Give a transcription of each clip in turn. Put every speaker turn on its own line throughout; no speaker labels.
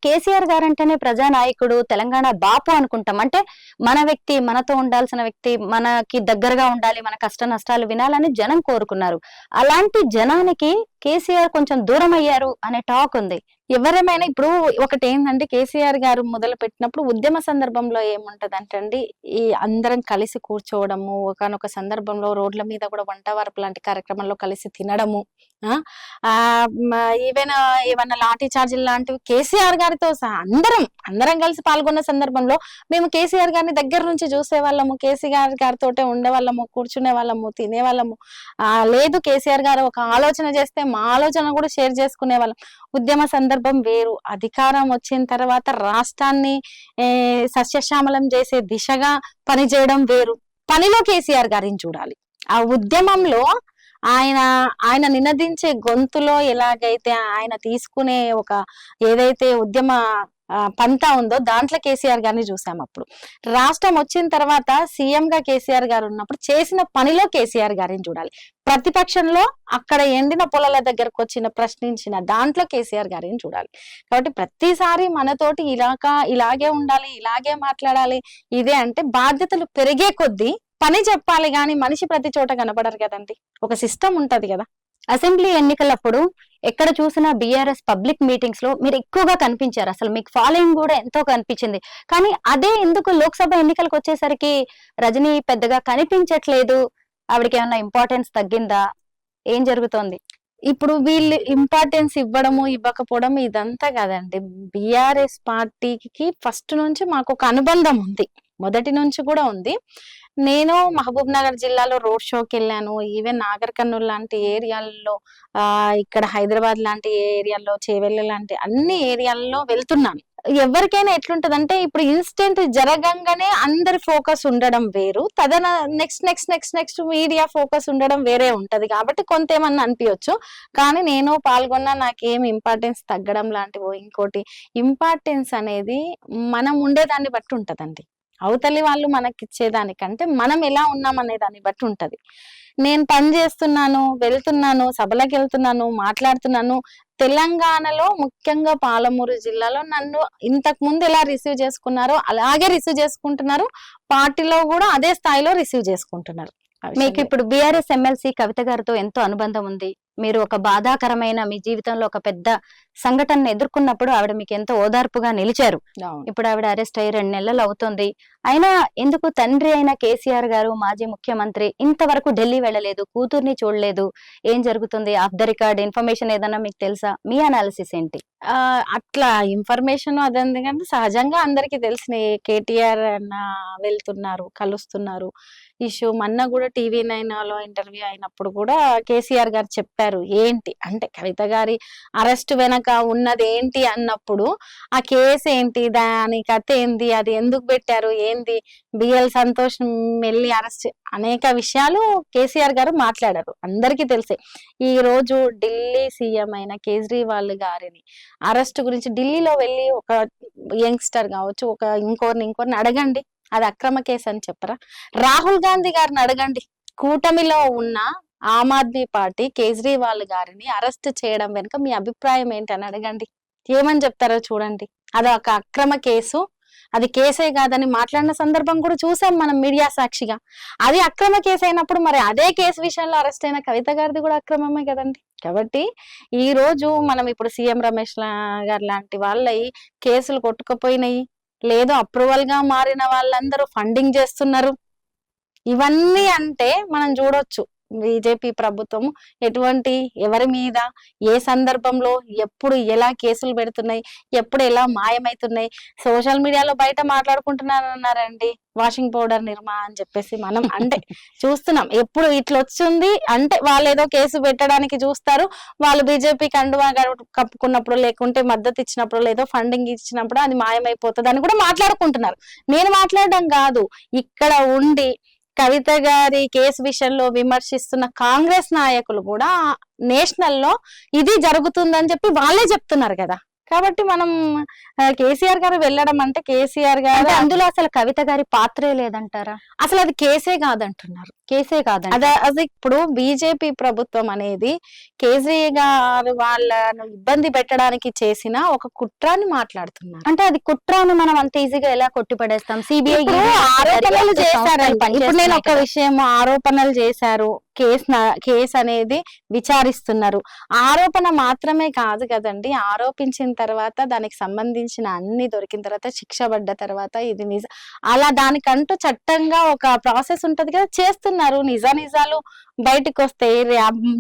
కేసీఆర్ గారు అంటేనే ప్రజానాయకుడు, తెలంగాణ బాపు అనుకుంటాం. అంటే మన వ్యక్తి, మనతో ఉండాల్సిన వ్యక్తి, మనకి దగ్గరగా ఉండాలి, మన కష్ట నష్టాలు వినాలని జనం కోరుకున్నారు. అలాంటి జనానికి కేసీఆర్ కొంచెం దూరం అయ్యారు అనే టాక్ ఉంది.
ఎవరేమైనా ఇప్పుడు ఒకటి ఏంటంటే కేసీఆర్ గారు మొదలు పెట్టినప్పుడు ఉద్యమ సందర్భంలో ఏముంటదంటే అండి, ఈ అందరం కలిసి కూర్చోవడము, ఒకనొక సందర్భంలో రోడ్ల మీద కూడా వంట వార్పు లాంటి కార్యక్రమంలో కలిసి తినడము, ఈవెన్ ఏమన్నా లాఠీ చార్జీలు లాంటివి కేసీఆర్ గారితో సహా అందరం కలిసి పాల్గొన్న సందర్భంలో మేము కేసీఆర్ గారిని దగ్గర నుంచి చూసేవాళ్ళము, కేసీఆర్ గారితో ఉండేవాళ్ళము, కూర్చునే వాళ్ళము, తినేవాళ్ళము. లేదు కేసీఆర్ గారు ఒక ఆలోచన చేస్తే మా ఆలోచన కూడా షేర్ చేసుకునే వాళ్ళం. ఉద్యమ సందర్భం వేరు, అధికారం వచ్చిన తర్వాత రాష్ట్రాన్ని సస్యశ్యామలం చేసే దిశగా పనిచేయడం వేరు. పనిలో కేసీఆర్ గారిని చూడాలి. ఆ ఉద్యమంలో ఆయన నినదించే గొంతులో ఎలాగైతే ఆయన తీసుకునే ఒక ఏదైతే ఉద్యమ పంతా ఉందో దాంట్లో కేసీఆర్ గారిని చూసాం. అప్పుడు రాష్ట్రం వచ్చిన తర్వాత సీఎం గా కేసీఆర్ గారు ఉన్నప్పుడు చేసిన పనిలో కేసీఆర్ గారిని చూడాలి. ప్రతిపక్షంలో అక్కడ ఎండిన పొలాల దగ్గరకు వచ్చిన ప్రశ్నించిన దాంట్లో కేసీఆర్ గారిని చూడాలి. కాబట్టి ప్రతిసారి మనతోటి ఇలాగే ఉండాలి, ఇలాగే మాట్లాడాలి, ఇదే అంటే బాధ్యతలు పెరిగే కొద్దీ పని చెప్పాలి గాని మనిషి ప్రతి చోట కనపడరు కదండి. ఒక సిస్టమ్ ఉంటది కదా.
అసెంబ్లీ ఎన్నికలప్పుడు ఎక్కడ చూసినా బీఆర్ఎస్ పబ్లిక్ మీటింగ్స్ లో మీరు ఎక్కువగా కనిపించారు. అసలు మీకు ఫాలోయింగ్ కూడా ఎంతో కనిపించింది. కానీ అదే ఎందుకు లోక్సభ ఎన్నికలకు వచ్చేసరికి రజనీ పెద్దగా కనిపించట్లేదు? ఆవిడకి ఏమన్నా ఇంపార్టెన్స్ తగ్గిందా? ఏం జరుగుతోంది?
ఇప్పుడు వీళ్ళు ఇంపార్టెన్స్ ఇవ్వడము ఇవ్వకపోవడం ఇదంతా కాదండి. బీఆర్ఎస్ పార్టీకి ఫస్ట్ నుంచి మాకు ఒక అనుబంధం ఉంది, మొదటి నుంచి కూడా ఉంది. నేను మహబూబ్ నగర్ జిల్లాలో రోడ్ షోకి వెళ్ళాను. ఈవెన్ నాగర్ కర్నూలు లాంటి ఏరియాల్లో, ఇక్కడ హైదరాబాద్ లాంటి ఏరియాల్లో, చేవెళ్ళ లాంటి అన్ని ఏరియాల్లో వెళ్తున్నాను. ఎవరికైనా ఎట్లుంటదంటే ఇప్పుడు ఇన్సిడెంట్ జరగంగానే అందరి ఫోకస్ ఉండడం వేరు, నెక్స్ట్ మీడియా ఫోకస్ ఉండడం వేరే ఉంటది. కాబట్టి కొంత ఏమన్నా అనిపించచ్చు. కానీ నేను పాల్గొన్నా నాకేం ఇంపార్టెన్స్ తగ్గడం లాంటివో ఇంకోటి ఇంపార్టెన్స్ అనేది మనం ఉండేదాన్ని బట్టి ఉంటదండి. అవతలి వాళ్ళు మనకి ఇచ్చేదానికంటే మనం ఎలా ఉన్నాం అనే దాన్ని బట్టి ఉంటది. నేను పని చేస్తున్నాను, వెళ్తున్నాను, సభలకు వెళ్తున్నాను, మాట్లాడుతున్నాను. తెలంగాణలో ముఖ్యంగా పాలమూరు జిల్లాలో నన్ను ఇంతకు ముందు ఎలా రిసీవ్ చేసుకున్నారో అలాగే రిసీవ్ చేసుకుంటున్నారు. పార్టీలో కూడా అదే స్థాయిలో రిసీవ్ చేసుకుంటున్నారు.
మీకు ఇప్పుడు బీఆర్ఎస్ ఎమ్మెల్సీ కవిత గారితో ఎంతో అనుబంధం ఉంది. మీరు ఒక బాధాకరమైన మీ జీవితంలో ఒక పెద్ద సంఘటనను ఎదుర్కొన్నప్పుడు ఆవిడ మీకు ఎంతో ఓదార్పుగా నిలిచారు. ఇప్పుడు ఆవిడ అరెస్ట్ అయ్యి 2 నెలలు అవుతుంది. అయినా ఎందుకు తండ్రి అయిన కేసీఆర్ గారు, మాజీ ముఖ్యమంత్రి, ఇంతవరకు ఢిల్లీ వెళ్ళలేదు, కూతుర్ని చూడలేదు? ఏం జరుగుతుంది? ఆఫ్ ద రికార్డ్ ఇన్ఫర్మేషన్ ఏదన్నా మీకు తెలుసా? మీ అనాలిసిస్ ఏంటి?
అట్లా ఇన్ఫర్మేషన్ అదంది కానీ సహజంగా అందరికి తెలిసిన కేటీఆర్ అన్న వెళ్తున్నారు, కలుస్తున్నారు ఇష్యూ. మొన్న కూడా TV9లో ఇంటర్వ్యూ అయినప్పుడు కూడా కేసీఆర్ గారు చెప్పారు. ఏంటి అంటే కవిత గారి అరెస్ట్ వెనక ఉన్నది ఏంటి అన్నప్పుడు ఆ కేసు ఏంటి, దాని కథ ఏంది, అది ఎందుకు పెట్టారు, ఏంది, బిఎల్ సంతోష్ వెళ్ళి అరెస్ట్, అనేక విషయాలు కేసీఆర్ గారు మాట్లాడారు. అందరికీ తెలిసే. ఈ రోజు ఢిల్లీ సీఎం అయిన కేజ్రీవాల్ గారిని అరెస్ట్ గురించి ఢిల్లీలో వెళ్ళి ఒక యంగ్స్టర్ కావచ్చు, ఒక ఇంకోరిని అడగండి, అది అక్రమ కేసు అని చెప్పరా? రాహుల్ గాంధీ గారిని అడగండి, కూటమిలో ఉన్న ఆమ్ ఆద్మీ పార్టీ కేజ్రీవాల్ గారిని అరెస్ట్ చేయడం వెనుక మీ అభిప్రాయం ఏంటి అని అడగండి. ఏమని చెప్తారో చూడండి. అది ఒక అక్రమ కేసు, అది కేసే కాదని మాట్లాడిన సందర్భం కూడా చూసాం మనం మీడియా సాక్షిగా. అది అక్రమ కేసు అయినప్పుడు మరి అదే కేసు విషయంలో అరెస్ట్ అయిన కవిత గారిది కూడా అక్రమమే కదండి. కాబట్టి ఈ రోజు మనం ఇప్పుడు సీఎం రమేష్ గారు లాంటి వాళ్ళయి కేసులు కొట్టుకుపోయినాయి, లేదు అప్రూవల్ గా మారిన వాళ్ళందరూ ఫండింగ్ చేస్తున్నారు. ఇవన్నీ అంటే మనం చూడొచ్చు బీజేపీ ప్రభుత్వం ఎటువంటి, ఎవరి మీద, ఏ సందర్భంలో, ఎప్పుడు ఎలా కేసులు పెడుతున్నాయి, ఎప్పుడు ఎలా మాయమైతున్నాయి. సోషల్ మీడియాలో బయట మాట్లాడుకుంటున్నారన్నారండి వాషింగ్ పౌడర్ నిర్మా అని చెప్పేసి. మనం అంటే చూస్తున్నాం. ఎప్పుడు ఇట్లా వచ్చింది అంటే వాళ్ళు ఏదో కేసు పెట్టడానికి చూస్తారు. వాళ్ళు బీజేపీ కండువా కప్పుకున్నప్పుడు, లేకుంటే మద్దతు ఇచ్చినప్పుడు, లేదో ఫండింగ్ ఇచ్చినప్పుడు అది మాయమైపోతుంది అని కూడా మాట్లాడుకుంటున్నారు. నేను మాట్లాడడం కాదు, ఇక్కడ ఉండి కవిత గారి కేసు విషయంలో విమర్శిస్తున్న కాంగ్రెస్ నాయకులు కూడా నేషనల్ లో ఇది జరుగుతుందని చెప్పి వాళ్ళే చెప్తున్నారు కదా. కాబట్టి మనం కేసీఆర్ గారు వెళ్ళడం అంటే కేసీఆర్ గారు
అందులో అసలు కవిత గారి పాత్రే లేదంటారా?
అసలు అది కేసే కాదంటున్నారు.
కేసే కాదండి.
అది ఇప్పుడు బీజేపీ ప్రభుత్వం అనేది కేజ్రీవాల్ వాళ్ళను ఇబ్బంది పెట్టడానికి చేసిన ఒక కుట్రాన్ని మాట్లాడుతున్నారు.
అంటే అది కుట్ర అని మనం అంత ఈజీగా ఎలా కొట్టిపడేస్తాం? సిబిఐ
ఇప్పుడు ఆరోపణలు చేశారండి. ఇప్పుడు నేను ఒక విషయం, ఆరోపణలు చేశారు, కేసు అనేది విచారిస్తున్నారు. ఆరోపణ మాత్రమే కాదు కదండి, ఆరోపించిన తర్వాత దానికి సంబంధించిన అన్ని దొరికిన తర్వాత శిక్ష పడ్డ తర్వాత ఇది నిజం అలా దానికంటూ చట్టంగా ఒక ప్రాసెస్ ఉంటది కదా, చేస్తున్నారు. నిజాలు బయటకు వస్తాయి.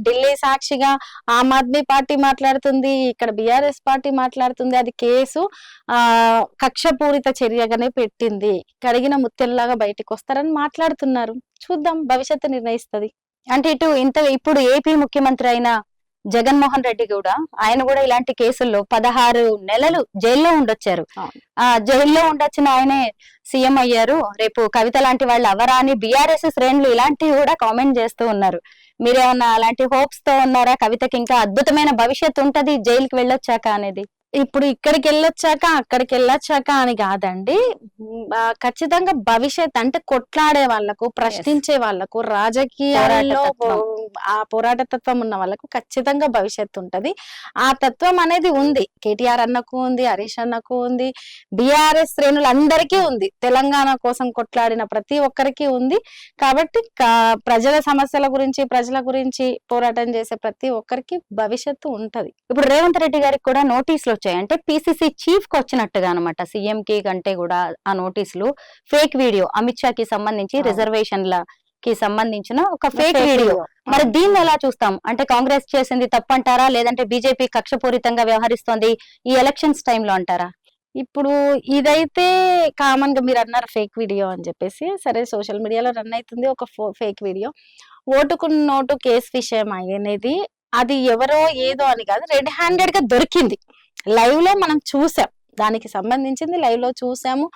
ఢిల్లీ సాక్షిగా ఆమ్ ఆద్మీ పార్టీ మాట్లాడుతుంది, ఇక్కడ బిఆర్ఎస్ పార్టీ మాట్లాడుతుంది. అది కేసు కక్షపూరిత చర్యగానే పెట్టింది, కడిగిన ముత్యంలాగా బయటకు వస్తారని మాట్లాడుతున్నారు. చూద్దాం, భవిష్యత్తు నిర్ణయిస్తది.
అంటే ఇప్పుడు ఏపీ ముఖ్యమంత్రి అయిన జగన్మోహన్ రెడ్డి కూడా, ఆయన కూడా ఇలాంటి కేసుల్లో 16 నెలలు జైల్లో ఉండొచ్చారు. జైల్లో ఉండొచ్చిన ఆయనే సీఎం అయ్యారు. రేపు కవిత లాంటి వాళ్ళు అవరా అని బీఆర్ఎస్ శ్రేణులు ఇలాంటివి కూడా కామెంట్ చేస్తూ ఉన్నారు. మీరేమన్నా అలాంటి హోప్స్ తో ఉన్నారా? కవితకి ఇంకా అద్భుతమైన భవిష్యత్తు ఉంటది జైలుకి వెళ్ళొచ్చాక అనేది.
ఇప్పుడు ఇక్కడికి వెళ్ళొచ్చాక అక్కడికి వెళ్ళొచ్చాక అని కాదండి, ఖచ్చితంగా భవిష్యత్ అంటే కొట్లాడే వాళ్ళకు, ప్రశ్నించే వాళ్ళకు, రాజకీయాల్లో ఆ పోరాట తత్వం ఉన్న వాళ్ళకు ఖచ్చితంగా భవిష్యత్తు ఉంటది. ఆ తత్వం అనేది ఉంది. కేటీఆర్ అన్నకు ఉంది, హరీష్ అన్నకు ఉంది, బీఆర్ఎస్ శ్రేణులందరికీ ఉంది, తెలంగాణ కోసం కొట్లాడిన ప్రతి ఒక్కరికి ఉంది. కాబట్టి ప్రజల సమస్యల గురించి, ప్రజల గురించి పోరాటం చేసే ప్రతి ఒక్కరికి భవిష్యత్తు ఉంటది.
ఇప్పుడు రేవంత్ రెడ్డి గారికి కూడా నోటీసులు వచ్చాయి. అంటే పిసిసి చీఫ్ కి వచ్చినట్టుగా అనమాట. సీఎం కి కంటే కూడా ఆ నోటీసులు ఫేక్ వీడియో, అమిత్ షా కి సంబంధించి రిజర్వేషన్ల కి సంబంధించిన ఒక ఫేక్ వీడియో. మరి దీన్ని ఎలా చూస్తాం? అంటే కాంగ్రెస్ చేసింది తప్పంటారా, లేదంటే బీజేపీ కక్షపూరితంగా వ్యవహరిస్తోంది ఈ ఎలక్షన్స్ టైంలో అంటారా?
ఇప్పుడు ఇదైతే కామన్ గా మీరు అన్నారు ఫేక్ వీడియో అని చెప్పేసి, సరే సోషల్ మీడియాలో రన్ అవుతుంది ఒక ఫేక్ వీడియో. ఓటుకు నోటు కేసు విషయం అనేది అది ఎవరో ఏదో అని కాదు, రెడ్ హ్యాండెడ్ గా దొరికింది. లైవ్ లో మనం చూసాం, దానికి సంబంధించింది లైవ్ లో చూసాము.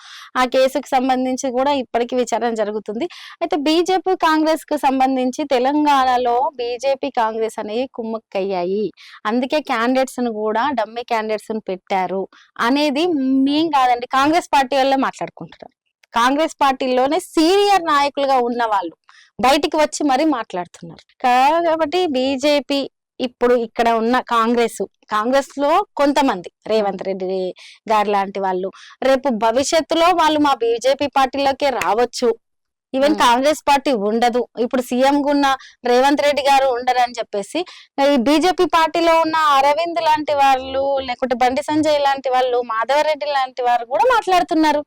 ఆ కేసుకు సంబంధించి కూడా ఇప్పటికీ విచారణ జరుగుతుంది. అయితే బీజేపీ కాంగ్రెస్ కు సంబంధించి తెలంగాణలో బీజేపీ కాంగ్రెస్ అనేవి కుమ్మక్కయ్యాయి, అందుకే క్యాండిడేట్స్ ను కూడా డమ్మీ క్యాండిడేట్స్ ను పెట్టారు అనేది మేం కాదండి, కాంగ్రెస్ పార్టీ వాళ్ళే మాట్లాడుకుంటున్నారు. కాంగ్రెస్ పార్టీలోనే సీనియర్ నాయకులుగా ఉన్న వాళ్ళు బయటికి వచ్చి మరీ మాట్లాడుతున్నారు. కాబట్టి బీజేపీ ఇప్పుడు ఇక్కడ ఉన్న కాంగ్రెస్ లో కొంతమంది, రేవంత్ రెడ్డి గారు లాంటి వాళ్ళు రేపు భవిష్యత్తులో వాళ్ళు మా బీజేపీ పార్టీలోకి రావచ్చు. ఈవెన్ కాంగ్రెస్ పార్టీ ఉండదు, ఇప్పుడు సీఎం ఉన్న రేవంత్ రెడ్డి గారు ఉండరు అని చెప్పేసి ఈ బీజేపీ పార్టీలో ఉన్న అరవింద్ లాంటి వాళ్ళు, లేకుంటే బండి సంజయ్ లాంటి వాళ్ళు, మాధవరెడ్డి లాంటి వారు కూడా మాట్లాడుతున్నారు.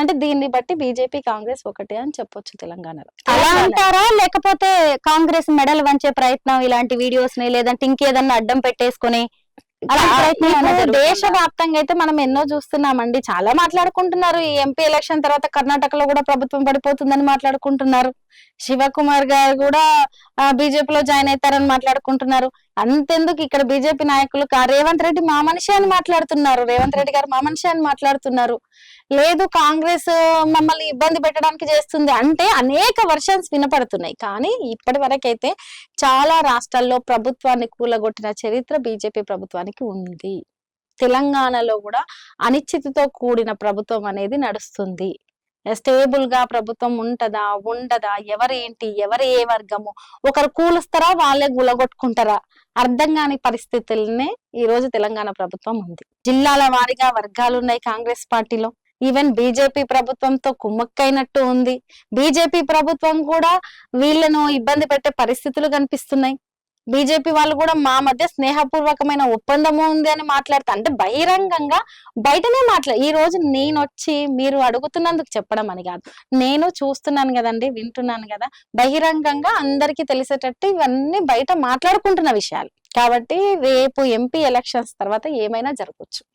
అంటే దీన్ని బట్టి బీజేపీ కాంగ్రెస్ ఒకటే అని చెప్పొచ్చు తెలంగాణలో.
అలా అంటారా, లేకపోతే కాంగ్రెస్ మెడల్ వంచే ప్రయత్నం ఇలాంటి వీడియోస్ ని, లేదంటే ఇంకేదన్నా అడ్డం పెట్టేసుకుని
దేశవ్యాప్తంగా అయితే మనం ఎన్నో చూస్తున్నామండి. చాలా మాట్లాడుకుంటున్నారు. ఈ ఎంపీ ఎలక్షన్ తర్వాత కర్ణాటకలో కూడా ప్రభుత్వం పడిపోతుందని మాట్లాడుకుంటున్నారు. శివకుమార్ గారు కూడా బీజేపీలో జాయిన్ అవుతారని మాట్లాడుకుంటున్నారు. అంతెందుకు, ఇక్కడ బీజేపీ నాయకులు రేవంత్ రెడ్డి మా మనిషి అని మాట్లాడుతున్నారు, రేవంత్ రెడ్డి గారు మా మనిషి అని మాట్లాడుతున్నారు. లేదు కాంగ్రెస్ మమ్మల్ని ఇబ్బంది పెట్టడానికి చేస్తుంది అంటే అనేక వర్షన్స్ వినపడుతున్నాయి. కానీ ఇప్పటి వరకైతే చాలా రాష్ట్రాల్లో ప్రభుత్వాన్ని కూలగొట్టిన చరిత్ర బీజేపీ ప్రభుత్వానికి ఉంది. తెలంగాణలో కూడా అనిశ్చితితో కూడిన ప్రభుత్వం అనేది నడుస్తుంది. స్టేబుల్ గా ప్రభుత్వం ఉంటదా ఉండదా, ఎవరేంటి ఎవరు ఏ వర్గము, ఒకరు కూలుస్తారా వాళ్ళే గులగొట్టుకుంటారా అర్థం కాని పరిస్థితులనే ఈ రోజు తెలంగాణ ప్రభుత్వం ఉంది. జిల్లాల వారీగా వర్గాలు ఉన్నాయి కాంగ్రెస్ పార్టీలో. ఈవెన్ బీజేపీ ప్రభుత్వంతో కుమ్మక్కైనట్టు ఉంది. బీజేపీ ప్రభుత్వం కూడా వీళ్ళను ఇబ్బంది పెట్టే పరిస్థితులు కనిపిస్తున్నాయి. బీజేపీ వాళ్ళు కూడా మా మధ్య స్నేహపూర్వకమైన ఒప్పందము ఉంది అని మాట్లాడుతా, అంటే బహిరంగంగా బయటనే ఈ రోజు నేను వచ్చి మీరు అడుగుతున్నందుకు చెప్పడం అని కాదు, నేను చూస్తున్నాను కదండి, వింటున్నాను కదా, బహిరంగంగా అందరికీ తెలిసేటట్టు ఇవన్నీ బయట మాట్లాడుకుంటున్న విషయాలు. కాబట్టి రేపు ఎంపీ ఎలక్షన్స్ తర్వాత ఏమైనా జరగవచ్చు.